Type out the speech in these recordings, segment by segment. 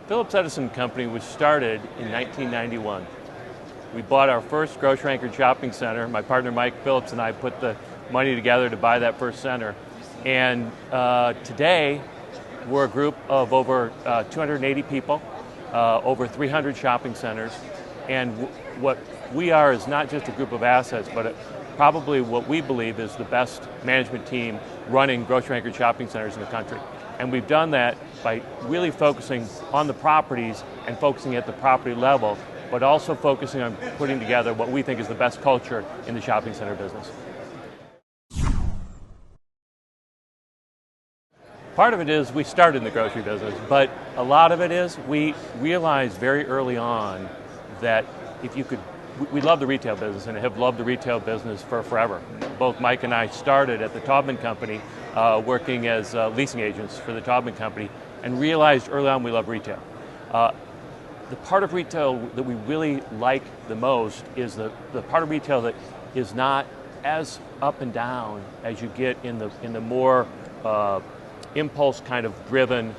Phillips Edison Company was started in 1991. We bought our first grocery-anchored shopping center. My partner Mike Phillips and I put the money together to buy that first center. And today, we're a group of over 280 people, over 300 shopping centers. And what we are is not just a group of assets, but probably what we believe is the best management team running grocery-anchored shopping centers in the country. And we've done that by really focusing on the properties and focusing at the property level, but also focusing on putting together what we think is the best culture in the shopping center business. Part of it is we started in the grocery business, but a lot of it is we realized very early on that we love the retail business and have loved the retail business for forever. Both Mike and I started at the Taubman Company working as leasing agents for the Taubman Company and realized early on we love retail. The part of retail that we really like the most is the part of retail that is not as up and down as you get in the more impulse kind of driven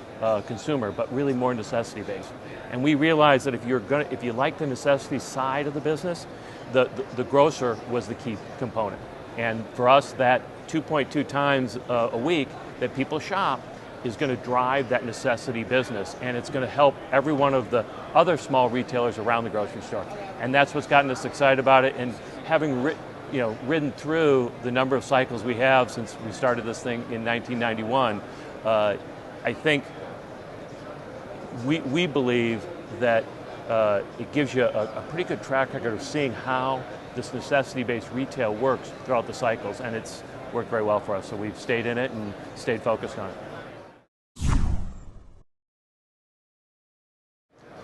consumer, but really more necessity based. And we realized that if you like the necessity side of the business, the grocer was the key component. And for us, that 2.2 times a week that people shop is going to drive that necessity business, and it's going to help every one of the other small retailers around the grocery store. And that's what's gotten us excited about it. And having ridden through the number of cycles we have since we started this thing in 1991, I think we believe that it gives you a pretty good track record of seeing how this necessity-based retail works throughout the cycles, and it's worked very well for us. So we've stayed in it and stayed focused on it.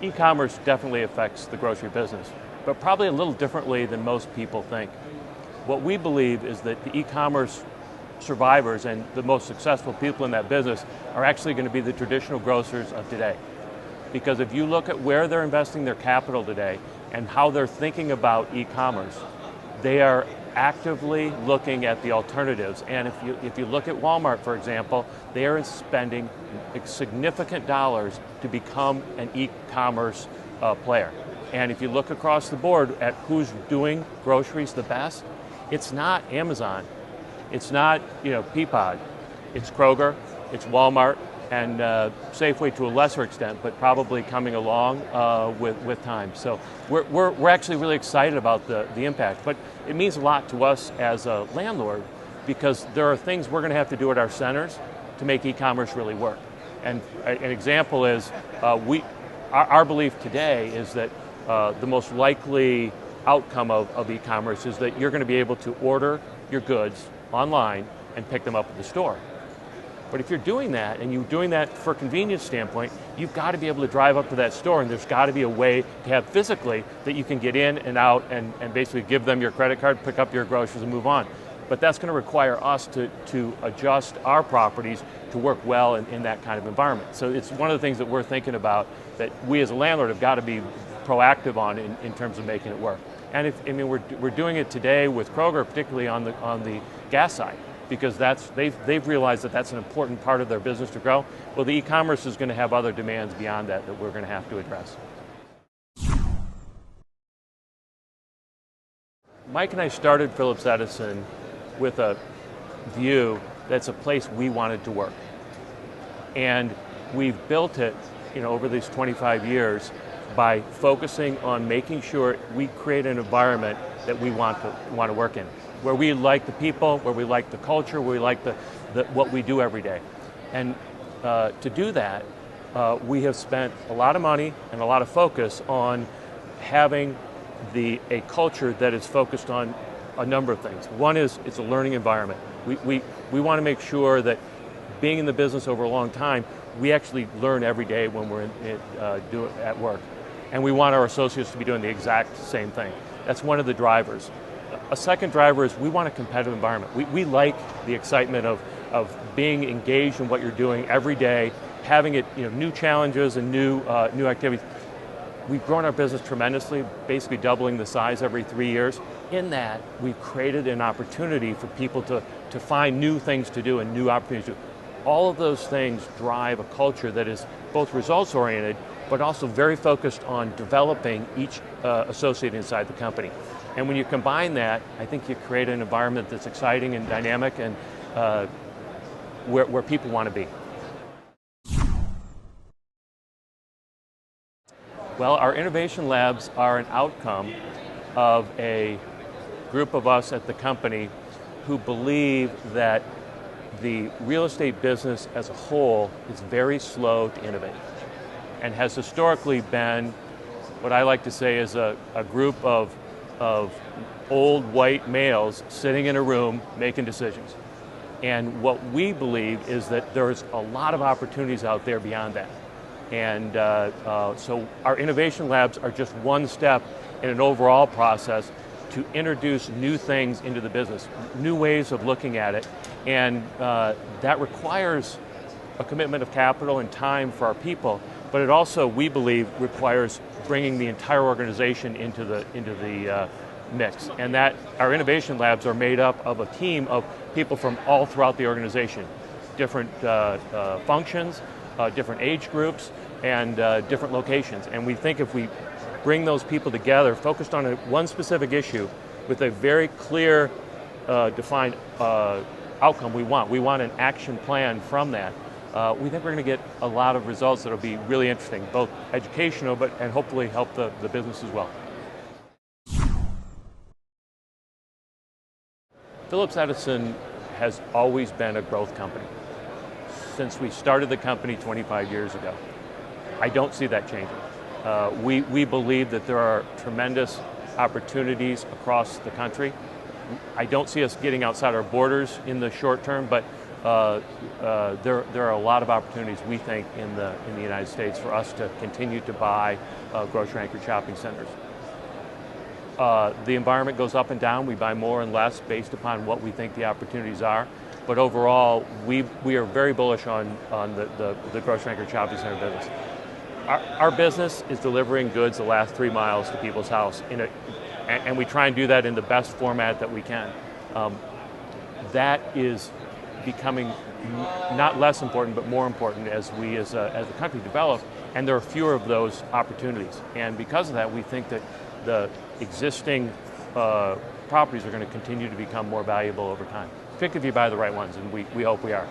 E-commerce definitely affects the grocery business, but probably a little differently than most people think. What we believe is that the e-commerce survivors and the most successful people in that business are actually going to be the traditional grocers of today. Because if you look at where they're investing their capital today and how they're thinking about e-commerce, they are actively looking at the alternatives. And if you look at Walmart, for example, they are spending significant dollars to become an e-commerce player. And if you look across the board at who's doing groceries the best, it's not Amazon, it's not Peapod, it's Kroger, it's Walmart, and Safeway to a lesser extent, but probably coming along with time. So we're actually really excited about the impact, but it means a lot to us as a landlord because there are things we're going to have to do at our centers to make e-commerce really work. And an example is our belief today is that the most likely outcome of e-commerce is that you're going to be able to order your goods online and pick them up at the store. But if you're doing that, and you're doing that for a convenience standpoint, you've got to be able to drive up to that store, and there's got to be a way to have physically that you can get in and out and basically give them your credit card, pick up your groceries, and move on. But that's going to require us to adjust our properties to work well in that kind of environment. So it's one of the things that we're thinking about that we as a landlord have got to be proactive on in terms of making it work. And we're doing it today with Kroger, particularly on the gas side, because they've realized that that's an important part of their business to grow. Well, the e-commerce is going to have other demands beyond that we're going to have to address. Mike and I started Phillips Edison with a view that's a place we wanted to work. And we've built it over these 25 years by focusing on making sure we create an environment that we want to work in, where we like the people, where we like the culture, where we like what we do every day. And to do that, we have spent a lot of money and a lot of focus on having a culture that is focused on a number of things. One is it's a learning environment. We want to make sure that being in the business over a long time, we actually learn every day when we're at work. And we want our associates to be doing the exact same thing. That's one of the drivers. A second driver is we want a competitive environment. We like the excitement of being engaged in what you're doing every day, having it, new challenges and new activities. We've grown our business tremendously, basically doubling the size every 3 years. In that, we've created an opportunity for people to find new things to do and new opportunities to do. All of those things drive a culture that is both results-oriented, but also very focused on developing each associate inside the company. And when you combine that, I think you create an environment that's exciting and dynamic and where people want to be. Well, our innovation labs are an outcome of a group of us at the company who believe that the real estate business as a whole is very slow to innovate and has historically been what I like to say is a group of old white males sitting in a room making decisions. And what we believe is that there's a lot of opportunities out there beyond that. And so our innovation labs are just one step in an overall process to introduce new things into the business, new ways of looking at it. And that requires a commitment of capital and time for our people, but it also, we believe, requires bringing the entire organization into the mix. And that our innovation labs are made up of a team of people from all throughout the organization, different functions, different age groups, and different locations. And we think if we bring those people together, focused on one specific issue with a very clear, defined outcome we want an action plan from that, we think we're going to get a lot of results that will be really interesting, both educational and hopefully help the business as well. Phillips Edison has always been a growth company. Since we started the company 25 years ago. I don't see that changing. We believe that there are tremendous opportunities across the country. I don't see us getting outside our borders in the short term, but there are a lot of opportunities, we think, in the United States for us to continue to buy grocery-anchored shopping centers. The environment goes up and down. We buy more and less based upon what we think the opportunities are. But overall, we are very bullish on the grocery-anchored shopping center business. Our business is delivering goods the last 3 miles to people's house, and we try and do that in the best format that we can. That is becoming not less important, but more important as we as the country develop, and there are fewer of those opportunities. And because of that, we think that the existing properties are going to continue to become more valuable over time, particularly if you buy the right ones, and we hope we are.